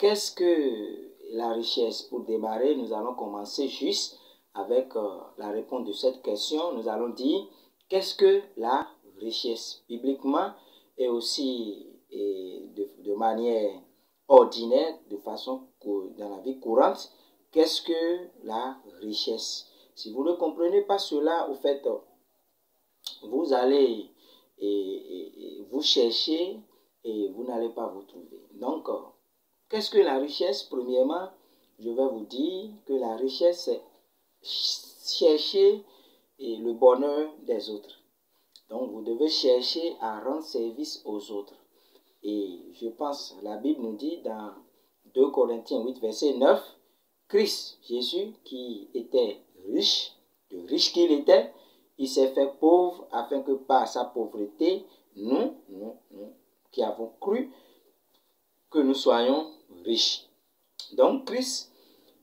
qu'est-ce que la richesse? Pour démarrer, nous allons commencer juste avec la réponse de cette question. Nous allons dire, qu'est-ce que la richesse? Bibliquement et aussi de manière ordinaire, de façon dans la vie courante, qu'est-ce que la richesse? Si vous ne comprenez pas cela, au fait, vous allez vous chercher et vous n'allez pas vous trouver. Donc, qu'est-ce que la richesse? Premièrement, je vais vous dire que la richesse, c'est chercher le bonheur des autres. Donc, vous devez chercher à rendre service aux autres. Et je pense, la Bible nous dit dans 2 Corinthiens 8, verset 9, Christ, Jésus, qui était riche, de riche qu'il était, il s'est fait pauvre afin que par sa pauvreté, nous qui avons cru, que nous soyons riches. Donc Christ,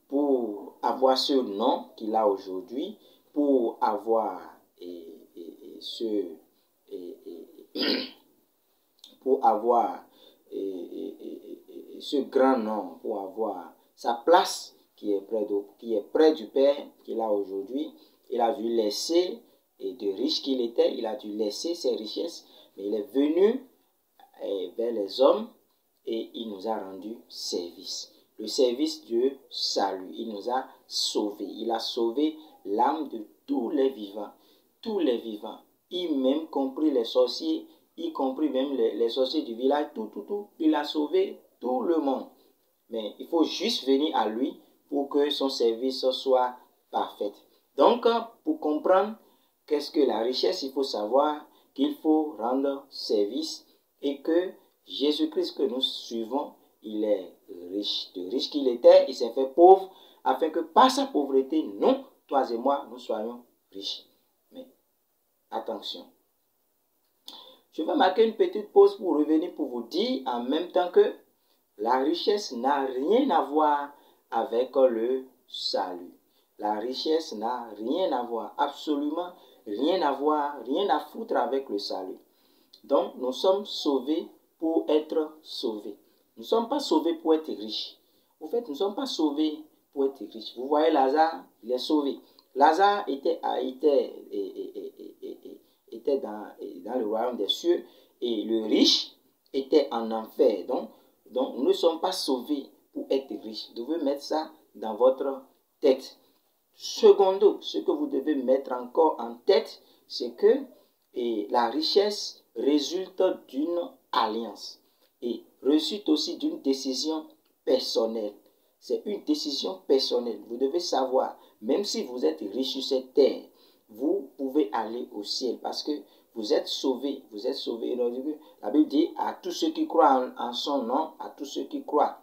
pour avoir ce nom qu'il a aujourd'hui, pour avoir ce grand nom, pour avoir sa place qui est près du Père qu'il a aujourd'hui, il a dû laisser, et de riche qu'il était, il a dû laisser ses richesses, mais il est venu vers les hommes et il nous a rendu service. Le service du salut, il nous a sauvés. Il a sauvé l'âme de tous les vivants. Tous les vivants, y même compris les sorciers, y compris même les sorciers du village, tout. Il a sauvé tout le monde. Mais il faut juste venir à lui pour que son service soit parfait. Donc, pour comprendre qu'est-ce que la richesse, il faut savoir qu'il faut rendre service et que Jésus-Christ que nous suivons, il est riche. De riche qu'il était, il s'est fait pauvre afin que par sa pauvreté, nous, toi et moi, nous soyons riches. Mais attention. Je vais marquer une petite pause pour revenir pour vous dire en même temps que la richesse n'a rien à voir avec le salut. La richesse n'a rien à voir, absolument rien à voir, rien à foutre avec le salut. Donc, nous sommes sauvés pour être sauvés. Nous ne sommes pas sauvés pour être riches. En fait, nous ne sommes pas sauvés pour être riches. Vous voyez Lazare, il est sauvé. Lazare était dans le royaume des cieux et le riche était en enfer. Donc, nous ne sommes pas sauvés pour être riches. Vous devez mettre ça dans votre tête. Secondo, ce que vous devez mettre encore en tête, c'est que la richesse résulte d'une alliance et résulte aussi d'une décision personnelle. C'est une décision personnelle. Vous devez savoir, même si vous êtes riche sur cette terre, vous pouvez aller au ciel parce que vous êtes sauvés. Vous êtes sauvés. La Bible dit à tous ceux qui croient en son nom, à tous ceux qui croient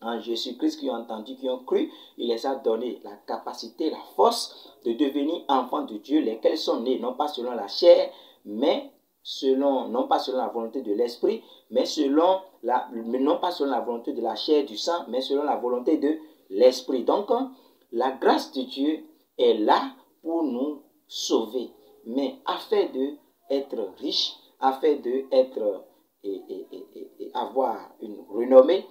en Jésus-Christ, qui ont entendu, qui ont cru, il les a donné la capacité, la force de devenir enfants de Dieu, lesquels sont nés non pas selon la chair, mais non pas selon la volonté de l'esprit, mais non pas selon la volonté de la chair, du sang, mais selon la volonté de l'esprit. Donc, la grâce de Dieu est là pour nous sauver. Mais afin d'être riche, afin avoir une renommée,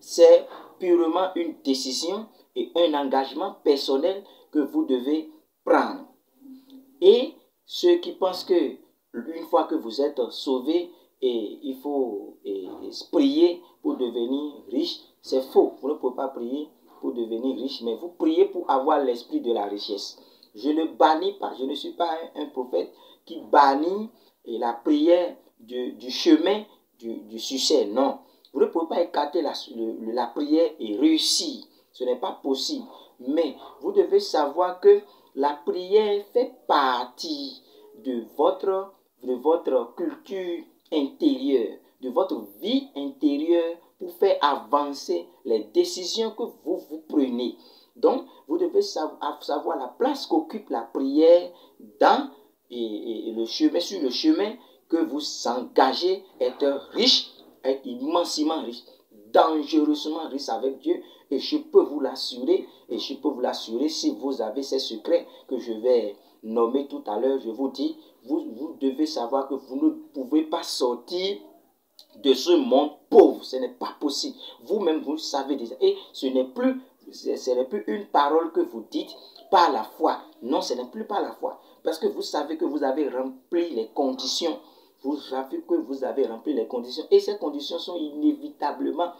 c'est purement une décision et un engagement personnel que vous devez prendre. Et ceux qui pensent que une fois que vous êtes sauvés, il faut prier pour devenir riche, c'est faux. Vous ne pouvez pas prier pour devenir riche, mais vous priez pour avoir l'esprit de la richesse. Je ne bannis pas, je ne suis pas un prophète qui bannit la prière du chemin du succès. Non, vous ne pouvez pas écarter la prière et réussir. Ce n'est pas possible. Mais vous devez savoir que la prière fait partie de votre culture intérieure, de votre vie intérieure pour faire avancer les décisions que vous prenez. Donc, vous devez savoir la place qu'occupe la prière dans le chemin, sur le chemin que vous engagez, être riche, être immensément riche, dangereusement riche avec Dieu. Et je peux vous l'assurer, si vous avez ces secrets que je vais nommer tout à l'heure, je vous dis, vous devez savoir que vous ne pouvez pas sortir de ce monde pauvre. Ce n'est pas possible. Vous-même, vous le savez déjà. Et ce n'est plus une parole que vous dites par la foi. Non, ce n'est plus par la foi. Parce que vous savez que vous avez rempli les conditions. Vous savez que vous avez rempli les conditions. Et ces conditions sont inévitablement,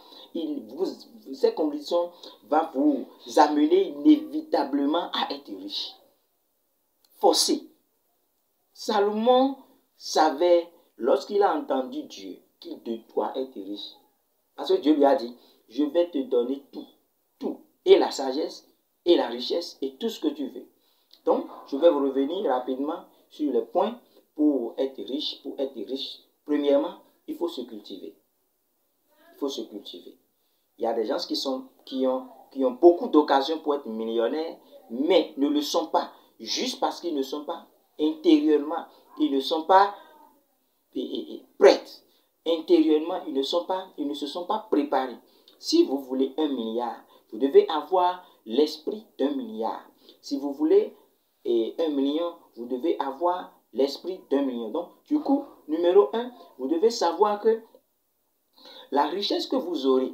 ces conditions vont vous amener inévitablement à être riche. Forcé. Salomon savait, lorsqu'il a entendu Dieu, qu'il doit être riche. Parce que Dieu lui a dit, je vais te donner tout, tout, et la sagesse, et la richesse, et tout ce que tu veux. Donc, je vais vous revenir rapidement sur les points pour être riche. Pour être riche, premièrement, il faut se cultiver. Il faut se cultiver. Il y a des gens qui ont beaucoup d'occasions pour être millionnaires, mais ne le sont pas, juste parce qu'ils ne sont pas intérieurement, ils ne sont pas prêts. Intérieurement, ils ne se sont pas préparés. Si vous voulez 1 milliard, vous devez avoir l'esprit d'1 milliard. Si vous voulez 1 million, vous devez avoir l'esprit d'1 million. Donc, du coup, numéro 1, vous devez savoir que la richesse que vous aurez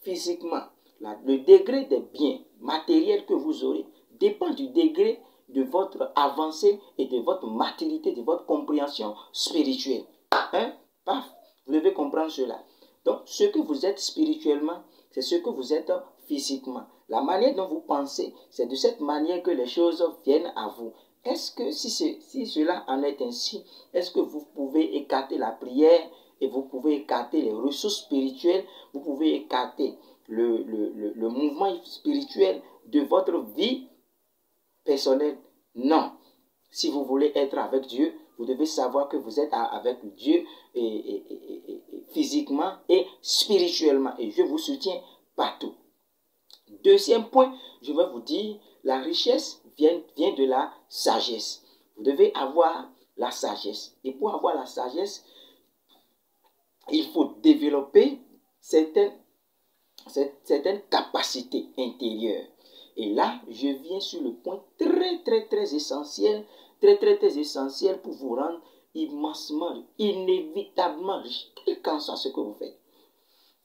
physiquement, le degré des biens matériels que vous aurez dépend du degré de votre avancée et de votre maturité, de votre compréhension spirituelle. Hein? Paf, vous devez comprendre cela. Donc, ce que vous êtes spirituellement, c'est ce que vous êtes physiquement. La manière dont vous pensez, c'est de cette manière que les choses viennent à vous. Est-ce que si cela en est ainsi, est-ce que vous pouvez écarter la prière et vous pouvez écarter les ressources spirituelles, vous pouvez écarter le mouvement spirituel de votre vie personnelle? Non. Si vous voulez être avec Dieu, vous devez savoir que vous êtes avec Dieu physiquement et spirituellement. Et je vous soutiens partout. Deuxième point, je vais vous dire, la richesse vient de la sagesse. Vous devez avoir la sagesse. Et pour avoir la sagesse, il faut développer certaines capacités intérieures. Et là, je viens sur le point très essentiel, très essentiel pour vous rendre immensement, inévitablement riche, quel qu'en soit ce que vous faites.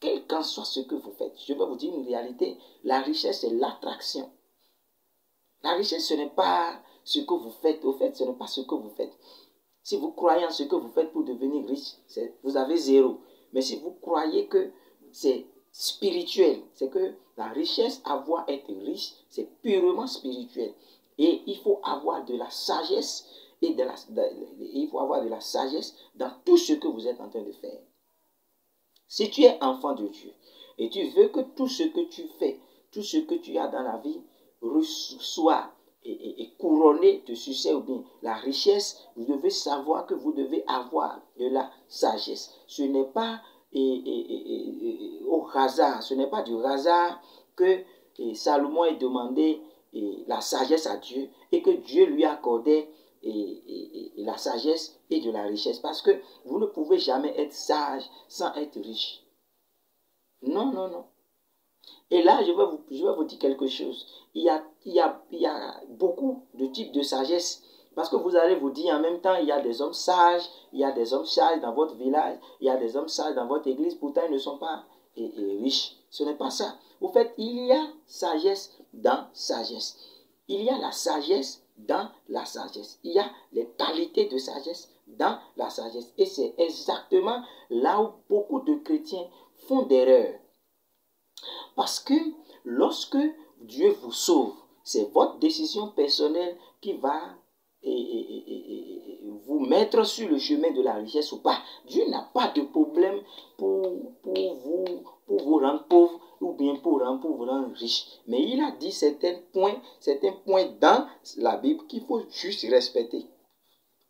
Quel qu'en soit ce que vous faites. Je vais vous dire une réalité, la richesse, c'est l'attraction. La richesse, ce n'est pas ce que vous faites. Au fait, ce n'est pas ce que vous faites. Si vous croyez en ce que vous faites pour devenir riche, vous avez 0. Mais si vous croyez que c'est spirituel, c'est que la richesse, avoir être riche, c'est purement spirituel. Et il faut avoir de la sagesse il faut avoir de la sagesse dans tout ce que vous êtes en train de faire. Si tu es enfant de Dieu et tu veux que tout ce que tu fais, tout ce que tu as dans la vie soit et couronné de succès ou bien la richesse, vous devez savoir que vous devez avoir de la sagesse. Ce n'est pas au hasard, ce n'est pas du hasard que Salomon ait demandé la sagesse à Dieu et que Dieu lui accordait la sagesse et de la richesse. Parce que vous ne pouvez jamais être sage sans être riche. Non. Et là, je vais vous dire quelque chose. Il y a beaucoup de types de sagesse. Parce que vous allez vous dire en même temps, il y a des hommes sages, il y a des hommes sages dans votre village, il y a des hommes sages dans votre église, pourtant ils ne sont pas riches. Ce n'est pas ça. Au fait, il y a sagesse dans sagesse. Il y a la sagesse dans la sagesse. Il y a les qualités de sagesse dans la sagesse. Et c'est exactement là où beaucoup de chrétiens font d'erreurs. Parce que lorsque Dieu vous sauve, c'est votre décision personnelle qui va vous mettre sur le chemin de la richesse ou pas. Dieu n'a pas de problème pour vous rendre pauvre ou bien pour vous rendre riche. Mais il a dit certains points dans la Bible qu'il faut juste respecter.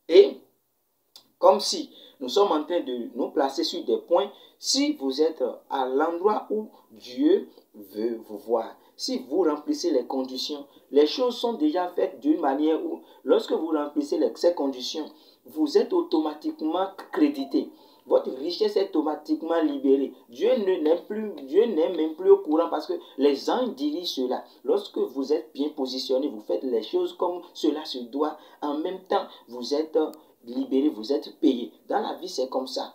Et comme si nous sommes en train de nous placer sur des points, si vous êtes à l'endroit où Dieu veut vous voir, si vous remplissez les conditions, les choses sont déjà faites d'une manière où, lorsque vous remplissez ces conditions, vous êtes automatiquement crédité. Votre richesse est automatiquement libérée. Dieu n'est même plus au courant parce que les anges dirigent cela. Lorsque vous êtes bien positionné, vous faites les choses comme cela se doit. En même temps, vous êtes libéré, vous êtes payé. Dans la vie, c'est comme ça.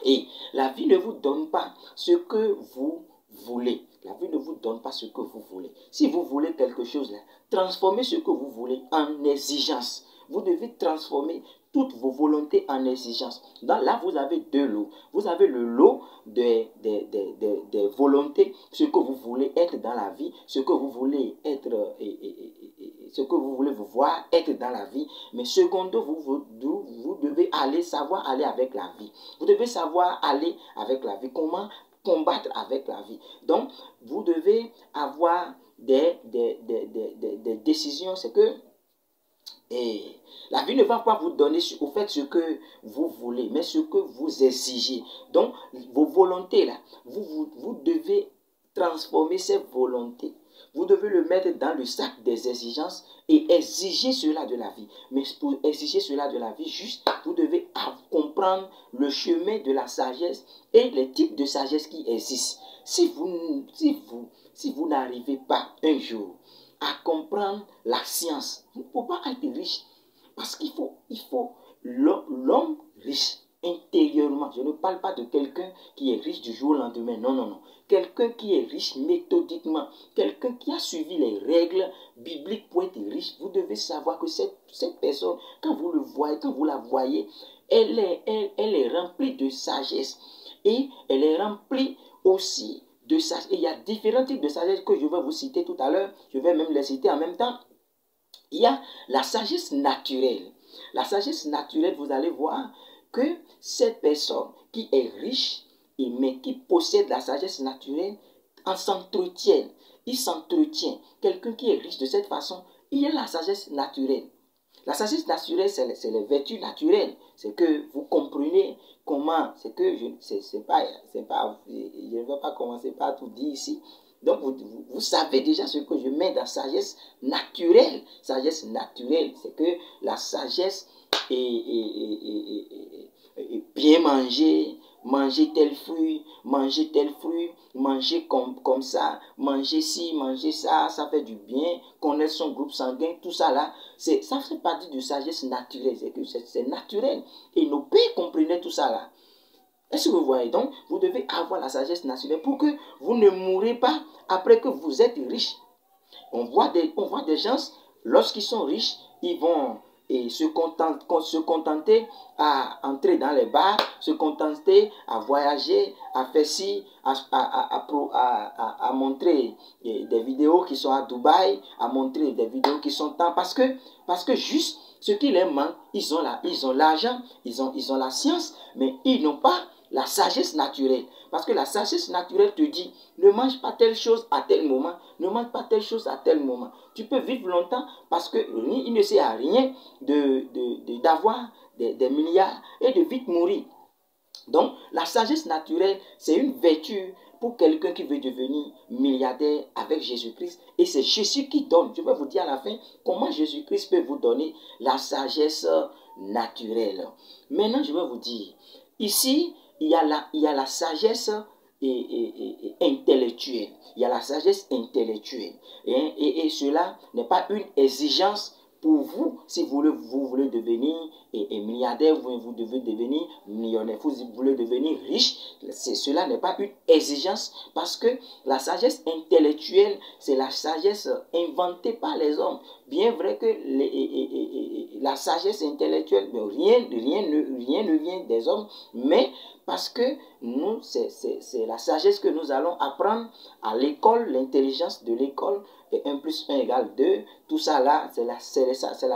Et la vie ne vous donne pas ce que vous voulez. La vie ne vous donne pas ce que vous voulez. Si vous voulez quelque chose, là, transformez ce que vous voulez en exigence. Vous devez transformer toutes vos volontés en exigence. Là, vous avez deux lots. Vous avez le lot des volontés, ce que vous voulez être dans la vie, ce que vous voulez être, ce que vous voulez vous voir être dans la vie. Mais secondo, vous devez savoir aller avec la vie. Vous devez savoir aller avec la vie. Comment combattre avec la vie. Donc, vous devez avoir des décisions. C'est que la vie ne va pas vous donner au fait ce que vous voulez, mais ce que vous exigez. Donc, vos volontés, là, vous devez transformer ces volontés. Vous devez le mettre dans le sac des exigences et exiger cela de la vie. Mais pour exiger cela de la vie, juste, vous devez comprendre le chemin de la sagesse et les types de sagesse qui existent. Si vous n'arrivez pas un jour à comprendre la science, vous ne pouvez pas être riche. Parce qu'il faut l'homme riche intérieurement. Je ne parle pas de quelqu'un qui est riche du jour au lendemain. Non, non, non. Quelqu'un qui est riche méthodiquement. Quelqu'un qui a suivi les règles bibliques pour être riche. Vous devez savoir que cette personne, quand vous le voyez, quand vous la voyez, elle est remplie de sagesse. Et elle est remplie aussi de sagesse. Et il y a différents types de sagesse que je vais vous citer tout à l'heure. Je vais même les citer en même temps. Il y a la sagesse naturelle. La sagesse naturelle, vous allez voir que cette personne qui est riche, mais qui possède la sagesse naturelle, en s'entretient. Il s'entretient. Quelqu'un qui est riche de cette façon, il a la sagesse naturelle. La sagesse naturelle, c'est les vertus naturelles. C'est que vous comprenez comment, c'est que je ne vais pas commencer par tout dire ici. Donc, vous savez déjà ce que je mets dans sagesse naturelle. Sagesse naturelle, c'est que la sagesse est bien manger, manger tel fruit, manger comme ça, manger ci, manger ça, ça fait du bien, connaître son groupe sanguin, tout ça là, ça fait partie de sagesse naturelle, c'est naturel. Et nos pères comprenaient tout ça là. Est-ce que vous voyez? Donc, vous devez avoir la sagesse naturelle pour que vous ne mourrez pas après que vous êtes riche. On voit des gens, lorsqu'ils sont riches, ils vont se contenter à entrer dans les bars, se contenter à voyager, à faire ci, à montrer des vidéos qui sont à Dubaï, à montrer des vidéos qui sont tant, parce que juste ce qui les manque, ils ont l'argent, ils ont la science, mais ils n'ont pas la sagesse naturelle. Parce que la sagesse naturelle te dit, ne mange pas telle chose à tel moment, ne mange pas telle chose à tel moment. Tu peux vivre longtemps parce qu'il ne sert à rien d'avoir des milliards et de vite mourir. Donc, la sagesse naturelle, c'est une vertu pour quelqu'un qui veut devenir milliardaire avec Jésus-Christ. Et c'est Jésus qui donne. Je vais vous dire à la fin comment Jésus-Christ peut vous donner la sagesse naturelle. Maintenant, je vais vous dire, ici, il y a la sagesse intellectuelle. Il y a la sagesse intellectuelle. Et cela n'est pas une exigence pour vous, si vous voulez devenir milliardaire, vous devez devenir millionnaire, vous voulez devenir riche, cela n'est pas une exigence parce que la sagesse intellectuelle, c'est la sagesse inventée par les hommes. Bien vrai que la sagesse intellectuelle, rien ne vient des hommes, mais parce que nous, c'est la sagesse que nous allons apprendre à l'école, l'intelligence de l'école, et 1 plus 1 égale 2, tout ça là, c'est la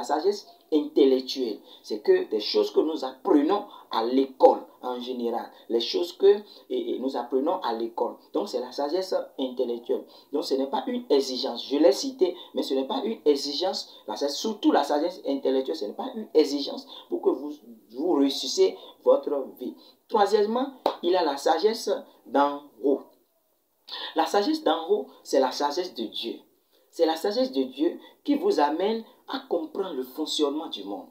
sagesse intellectuelle. C'est que des choses que nous apprenons à l'école en général, les choses que nous apprenons à l'école. Donc c'est la sagesse intellectuelle. Donc ce n'est pas une exigence, je l'ai cité, mais ce n'est pas une exigence, surtout la sagesse intellectuelle, ce n'est pas une exigence pour que vous réussissiez votre vie. Troisièmement, il y a la sagesse d'en haut. La sagesse d'en haut, c'est la sagesse de Dieu. C'est la sagesse de Dieu qui vous amène à comprendre le fonctionnement du monde.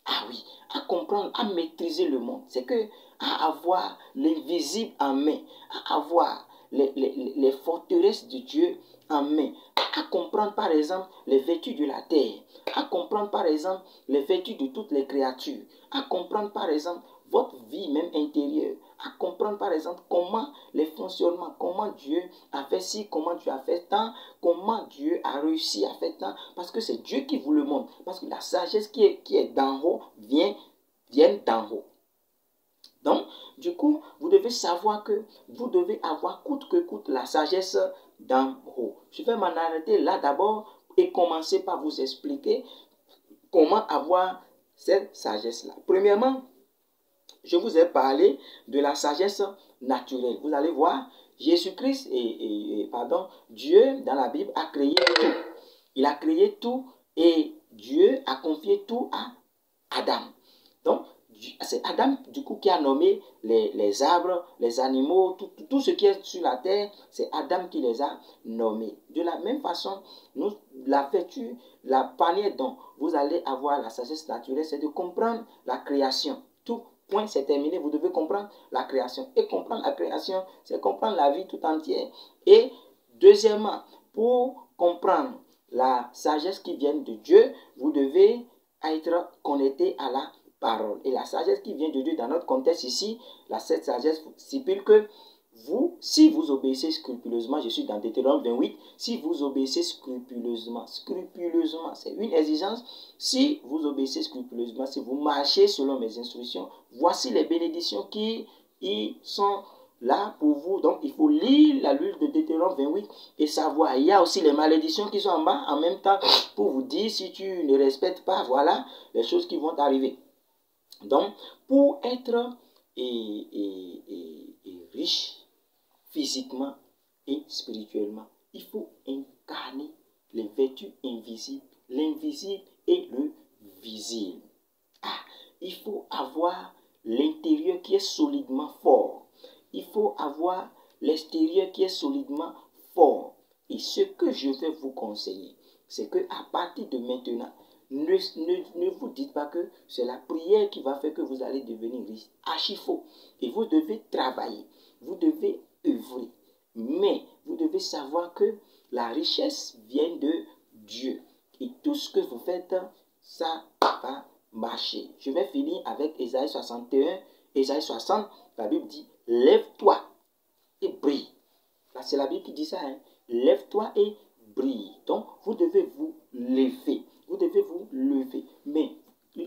Ah oui, à comprendre, à maîtriser le monde. C'est que à avoir l'invisible en main, à avoir les forteresses de Dieu en main, à comprendre par exemple les vertus de la terre, à comprendre par exemple les vertus de toutes les créatures, à comprendre par exemple votre vie même intérieure, à comprendre par exemple comment les fonctionnements, comment Dieu a fait ci, comment Dieu a fait tant, comment Dieu a réussi à faire tant, parce que c'est Dieu qui vous le montre, parce que la sagesse qui est d'en haut vient d'en haut. Donc, du coup, vous devez savoir que vous devez avoir coûte que coûte la sagesse d'en haut. Je vais m'en arrêter là d'abord et commencer par vous expliquer comment avoir cette sagesse-là. Premièrement, je vous ai parlé de la sagesse naturelle. Vous allez voir, Jésus-Christ Dieu dans la Bible a créé tout. Il a créé tout et Dieu a confié tout à Adam. Donc, c'est Adam du coup qui a nommé les arbres, les animaux, tout ce qui est sur la terre, c'est Adam qui les a nommés. De la même façon, la vertu, la panier dont vous allez avoir la sagesse naturelle, c'est de comprendre la création. Tout point, c'est terminé, vous devez comprendre la création. Et comprendre la création, c'est comprendre la vie tout entière. Et deuxièmement, pour comprendre la sagesse qui vient de Dieu, vous devez être connecté à la parole. Et la sagesse qui vient de Dieu dans notre contexte ici, cette sagesse stipule que vous, si vous obéissez scrupuleusement, je suis dans Deutéronome 28, si vous obéissez scrupuleusement, c'est une exigence, si vous obéissez scrupuleusement, si vous marchez selon mes instructions, voici les bénédictions qui y sont là pour vous. Donc, il faut lire la lutte de Deutéronome 28 et savoir. Il y a aussi les malédictions qui sont en bas en même temps pour vous dire si tu ne respectes pas, voilà les choses qui vont arriver. Donc, pour être riche physiquement et spirituellement, il faut incarner les vertus invisibles, l'invisible et le visible. Il faut avoir l'intérieur qui est solidement fort. Il faut avoir l'extérieur qui est solidement fort. Et ce que je vais vous conseiller, c'est que à partir de maintenant, ne vous dites pas que c'est la prière qui va faire que vous allez devenir riche. Archi faux. Et vous devez travailler. Vous devez œuvrer. Mais vous devez savoir que la richesse vient de Dieu. Et tout ce que vous faites, ça va marcher. Je vais finir avec Ésaïe 61. Ésaïe 60, la Bible dit, lève-toi et brille. Là, c'est la Bible qui dit ça. Hein? Lève-toi et brille. Donc, vous devez vous lever. Vous devez vous lever. Mais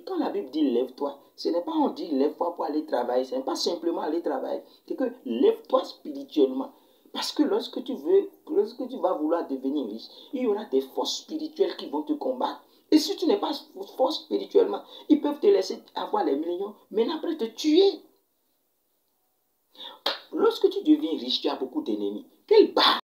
quand la Bible dit lève-toi, ce n'est pas on dit lève-toi pour aller travailler. Ce n'est pas simplement aller travailler. C'est que lève-toi spirituellement. Parce que lorsque tu vas vouloir devenir riche, il y aura des forces spirituelles qui vont te combattre. Et si tu n'es pas fort spirituellement, ils peuvent te laisser avoir les millions, mais après te tuer. Lorsque tu deviens riche, tu as beaucoup d'ennemis. Quelle barre